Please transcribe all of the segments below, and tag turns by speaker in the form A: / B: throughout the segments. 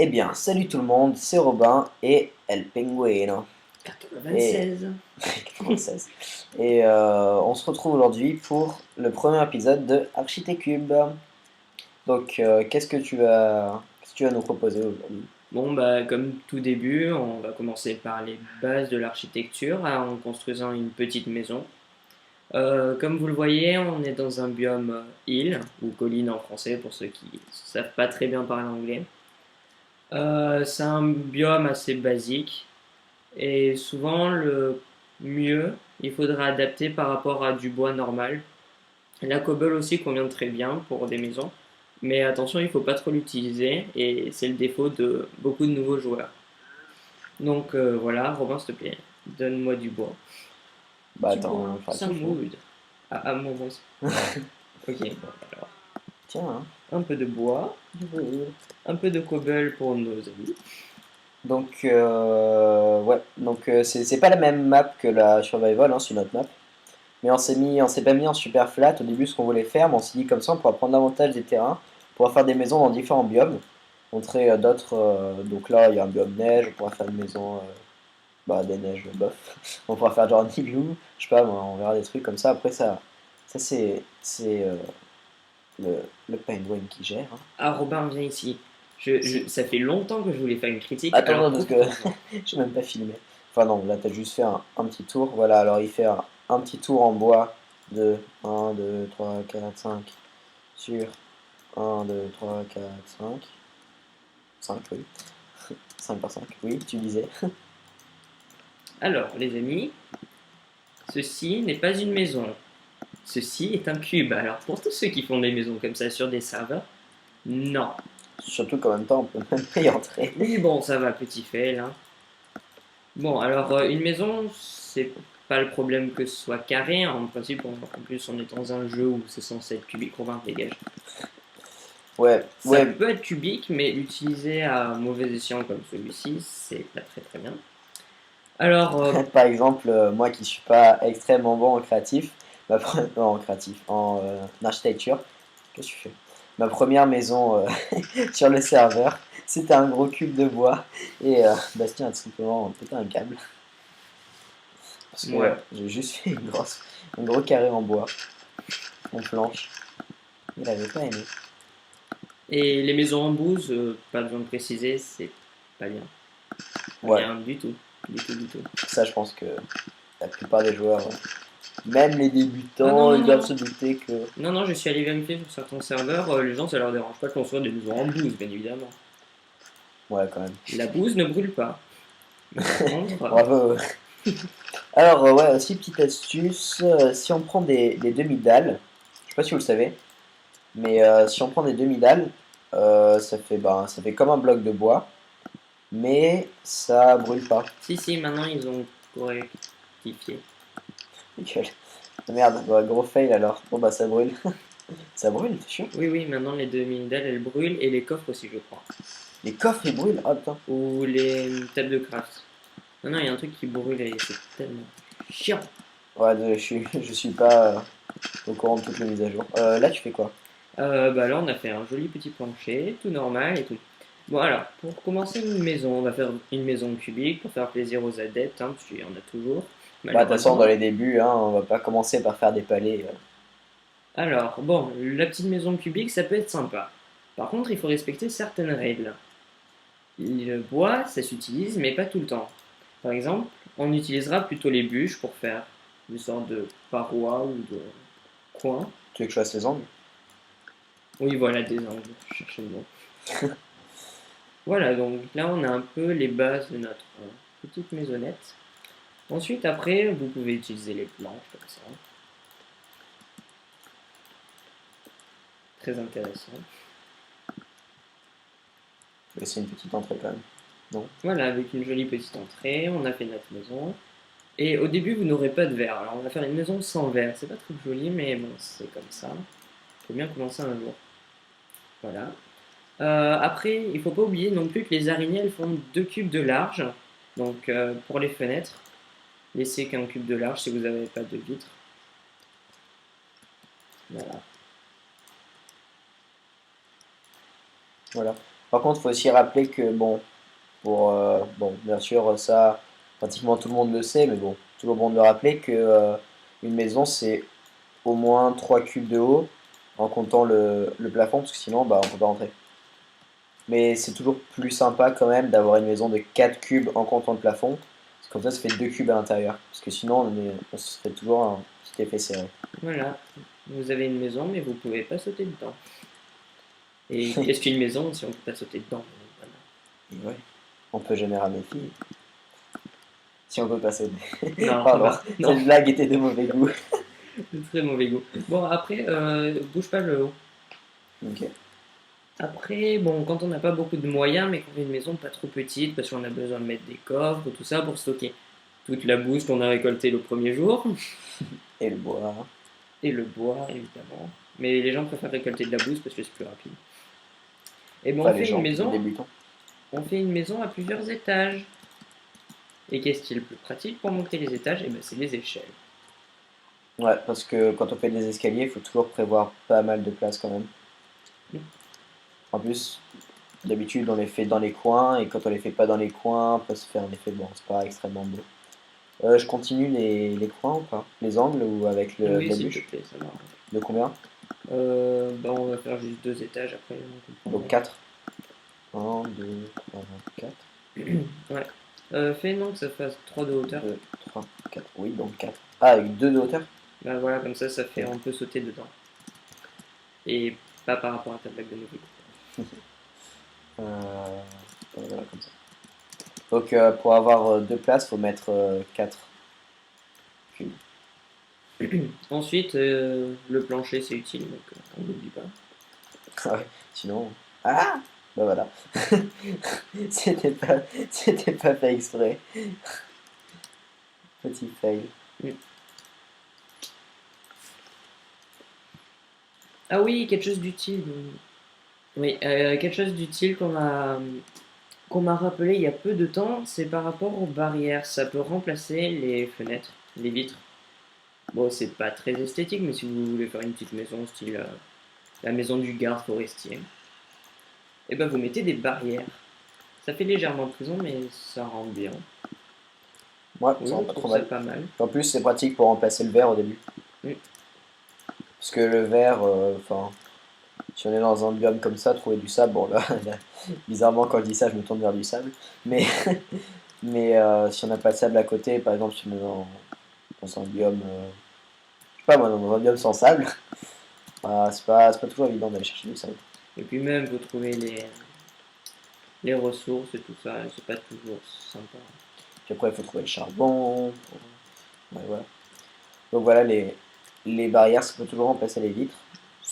A: Eh bien, salut tout le monde, c'est Robin et El Penguino. Et
B: 96.
A: 96. Et on se retrouve aujourd'hui pour le premier épisode de Architectcube. Donc, qu'est-ce que tu vas nous proposer aujourd'hui?
B: Bon, bah, comme tout début, on va commencer par les bases de l'architecture en construisant une petite maison. Comme vous le voyez, on est dans un biome île ou colline en français pour ceux qui ne savent pas très bien parler anglais. C'est un biome assez basique et souvent le mieux, il faudra adapter par rapport à du bois normal. La cobble aussi convient très bien pour des maisons, mais attention, il ne faut pas trop l'utiliser et c'est le défaut de beaucoup de nouveaux joueurs. Donc voilà, Robin, s'il te plaît, donne-moi du bois.
A: Bah
B: Du
A: attends,
B: bois,
A: enfin
B: ça
A: tu fais.
B: mood. Ah, mon bois. Ok, bon, alors,
A: Tiens, hein.
B: un peu de bois, un peu de cobble pour nos amis.
A: Donc, ouais, donc c'est pas la même map que la Survival, hein, c'est une autre map. Mais on s'est pas mis en super flat au début ce qu'on voulait faire, mais on s'est dit comme ça on pourra prendre davantage des terrains, on pourra faire des maisons dans différents biomes, montrer d'autres. Donc là il y a un biome neige, on pourra faire une maison, bah des neiges bof. On pourra faire genre un igloo, je sais pas, moi, on verra des trucs comme ça. Après ça c'est le penguin qui gère, hein.
B: Ah, Robin, viens ici.
A: Si.
B: Ça fait longtemps que je voulais faire une critique,
A: Attends,
B: alors
A: non, parce que
B: profite-en.
A: j'ai même pas filmé. Enfin non, là t'as juste fait un petit tour. Voilà, alors il fait un petit tour en bois de 1, 2, 3, 4, 5 sur 1, 2, 3, 4, 5 5 oui. 5 par 5 oui, tu disais.
B: Alors, les amis, ceci n'est pas une maison. Ceci est un cube. Alors, pour tous ceux qui font des maisons comme ça sur des serveurs, non.
A: Surtout qu'en même temps, on peut même pas y entrer.
B: Oui, bon, ça va, petit fail, hein. Bon, alors, une maison, c'est pas le problème que ce soit carré, hein. En principe, en plus, on est dans un jeu où c'est censé être cubique. Robin, dégage.
A: Ouais,
B: Ça
A: ouais.
B: peut être cubique, mais l'utiliser à mauvais escient comme celui-ci, c'est pas très très bien. Alors,
A: Par exemple, moi qui suis pas extrêmement bon en créatif, non, en créatif, en architecture, qu'est-ce que tu fais? Ma première maison sur le serveur, c'était un gros cube de bois et Bastien a tout simplement pété un câble. Parce que
B: ouais.
A: j'ai juste fait un gros carré en bois, en planche. Il avait pas aimé.
B: Et les maisons en bouse, pas besoin de préciser, c'est pas bien. Pas
A: Ouais,
B: bien du tout. Du tout, du tout.
A: ça je pense que la plupart des joueurs, même les
B: Ah non,
A: débutants,
B: non,
A: ils doivent
B: non.
A: se douter que...
B: Non, non, je suis allé vérifier sur certains serveurs, les gens ça leur dérange pas de construire des maisons en bouse, bien évidemment.
A: Ouais, quand même.
B: La bouse ne brûle pas. Mais par contre,
A: Bravo. Alors, ouais, aussi petite astuce, si on prend des demi-dalles, je sais pas si vous le savez, mais si on prend des demi-dalles, ça fait comme un bloc de bois, mais ça brûle pas.
B: si, si, maintenant ils ont correctifié.
A: Nickel. Merde, bah, gros fail alors. Bon bah ça brûle. Ça brûle, c'est sûr.
B: Oui, oui, maintenant les demi-dalles elles brûlent et les coffres aussi, je crois.
A: Les coffres ils brûlent, ah putain.
B: Ou les tables de craft. Non, non, il y a un truc qui brûle et c'est tellement chiant.
A: Ouais, je suis pas au courant de toutes les mises à jour. Là tu fais quoi?
B: Bah là, on a fait un joli petit plancher, tout normal et tout. Bon, alors, pour commencer une maison, on va faire une maison cubique pour faire plaisir aux adeptes, hein, parce qu'il y en a toujours,
A: Bah de toute façon dans
B: malheureusement.
A: les débuts, hein, on va pas commencer par faire des palais.
B: Alors, bon, la petite maison cubique, ça peut être sympa. Par contre, il faut respecter certaines règles. Le bois, ça s'utilise, mais pas tout le temps. Par exemple, on utilisera plutôt les bûches pour faire une sorte de parois ou de coin.
A: Tu veux que je fasse les angles?
B: Oui, voilà, des angles, je cherchais le mot. Voilà, donc là on a un peu les bases de notre petite maisonnette. Ensuite, après, vous pouvez utiliser les planches comme ça. Très intéressant.
A: C'est une petite entrée quand même. Non?
B: Voilà, avec une jolie petite entrée, on a fait notre maison. Et au début, vous n'aurez pas de verre. Alors, on va faire une maison sans verre. C'est pas très joli, mais bon, c'est comme ça. Il faut bien commencer un jour. Voilà. Après, il faut pas oublier non plus que les araignées, elles font 2 cubes de large. Donc, pour les fenêtres, laissez qu'un cube de large si vous n'avez pas de vitre. Voilà.
A: Voilà. Par contre, il faut aussi rappeler que, bon, bon, bien sûr, ça, pratiquement tout le monde le sait, mais bon, toujours bon de le rappeler que une maison, c'est au moins 3 cubes de haut, en comptant le plafond, parce que sinon, bah, on peut pas rentrer. Mais c'est toujours plus sympa quand même d'avoir une maison de 4 cubes en comptant le plafond, parce que comme ça fait 2 cubes à l'intérieur. Parce que sinon, on se ferait toujours un petit effet serré.
B: Voilà, vous avez une maison, mais vous pouvez pas sauter dedans. Et qu'est-ce qu'une maison si on peut pas sauter dedans? Voilà.
A: Et ouais, on peut jamais ramener de filles, si on peut pas sauter.
B: Non,
A: Pardon,
B: non,
A: cette blague était de mauvais goût.
B: c'est très mauvais goût. Bon, après, bouge pas le haut.
A: Ok.
B: Après, bon, quand on n'a pas beaucoup de moyens, mais qu'on a une maison pas trop petite, parce qu'on a besoin de mettre des coffres, tout ça, pour stocker toute la bouse qu'on a récoltée le premier jour,
A: Et le bois.
B: et le bois, évidemment. Mais les gens préfèrent récolter de la bouse parce que c'est plus rapide. Et bon,
A: Pas les gens, les débutants.
B: on fait une maison à plusieurs étages. Et qu'est-ce qui est le plus pratique pour monter les étages? Et ben, c'est les échelles.
A: Ouais, parce que quand on fait des escaliers, il faut toujours prévoir pas mal de place quand même. En plus, d'habitude, on les fait dans les coins, et quand on les fait pas dans les coins, on peut se faire un effet blanc. C'est pas extrêmement beau. Je continue les coins ou pas? Les angles ou avec
B: Oui,
A: la
B: s'il te
A: bûche?
B: plaît, ça marche.
A: De combien?
B: Ben, on va faire juste deux étages après. On
A: Donc
B: comprendra.
A: 4. 1, 2, 3, 4.
B: Ouais. Fais non que ça fasse 3 de hauteur.
A: 2, 3, 4. Oui, donc 4. Ah, avec 2 de hauteur?
B: Ben voilà, comme ça fait
A: Ok.
B: on peut sauter dedans. Et pas par rapport à ta blague de mauvais
A: Euh, voilà, comme ça. Donc pour avoir deux places, faut mettre 4 cubes.
B: goût. Ensuite, le plancher c'est utile, donc on l'oublie pas.
A: Ah ouais, sinon. Ah! Bah voilà. C'était pas, c'était pas fait exprès. Petit fail.
B: Mm. Ah oui, quelque chose d'utile. Oui, quelque chose d'utile qu'on m'a rappelé il y a peu de temps, c'est par rapport aux barrières. Ça peut remplacer les fenêtres, les vitres. Bon, c'est pas très esthétique, mais si vous voulez faire une petite maison style la maison du garde forestier, et ben vous mettez des barrières. Ça fait légèrement prison, mais ça rend bien.
A: Ouais,
B: Oui,
A: ça
B: je
A: rend pas trop
B: trouve ça
A: mal.
B: pas mal.
A: En plus, c'est pratique pour remplacer le verre au début.
B: Mm.
A: Parce que le verre, enfin, si on est dans un biome comme ça, trouver du sable, bon là, là, bizarrement quand je dis ça, je me tourne vers du sable. Mais, mais si on n'a pas de sable à côté, par exemple, si on est dans un biome, je sais pas moi, dans un biome sans sable, bah, c'est pas toujours évident d'aller chercher du sable.
B: Et puis même, vous trouvez les ressources et tout ça, c'est pas toujours sympa.
A: Puis après, il faut trouver le charbon. Ouais, voilà. Donc voilà, les barrières, ça peut toujours remplacer les vitres.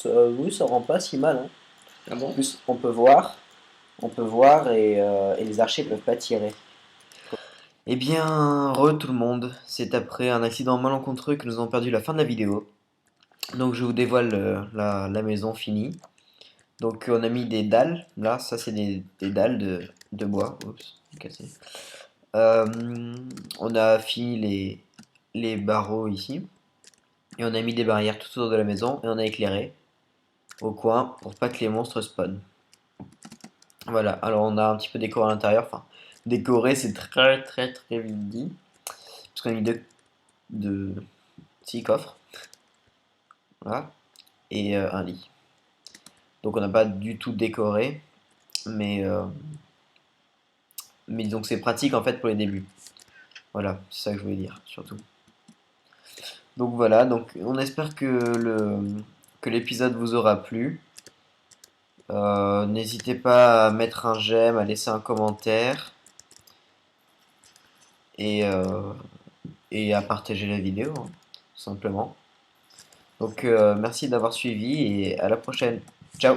A: Oui, ça rend pas si mal, hein.
B: Ah
A: En
B: bon?
A: plus, on peut voir et les archers peuvent pas tirer. Eh bien, re tout le monde, c'est après un accident malencontreux que nous avons perdu la fin de la vidéo. Donc je vous dévoile la maison finie. Donc on a mis des dalles, là, ça c'est des dalles de bois. Oups, j'ai cassé. On a fini les barreaux ici. Et on a mis des barrières tout autour de la maison et on a éclairé au coin pour pas que les monstres spawnent. Voilà, alors on a un petit peu décoré à l'intérieur. Enfin, décoré c'est très très très vite dit. Parce qu'on a mis deux 6 coffres. Voilà. Et un lit. Donc on n'a pas du tout décoré. Mais, euh, mais donc c'est pratique en fait pour les débuts. Voilà, c'est ça que je voulais dire surtout. Donc voilà, donc on espère que l'épisode vous aura plu. N'hésitez pas à mettre un j'aime, à laisser un commentaire et, euh, et à partager la vidéo, hein, tout simplement. Donc merci d'avoir suivi et à la prochaine. Ciao!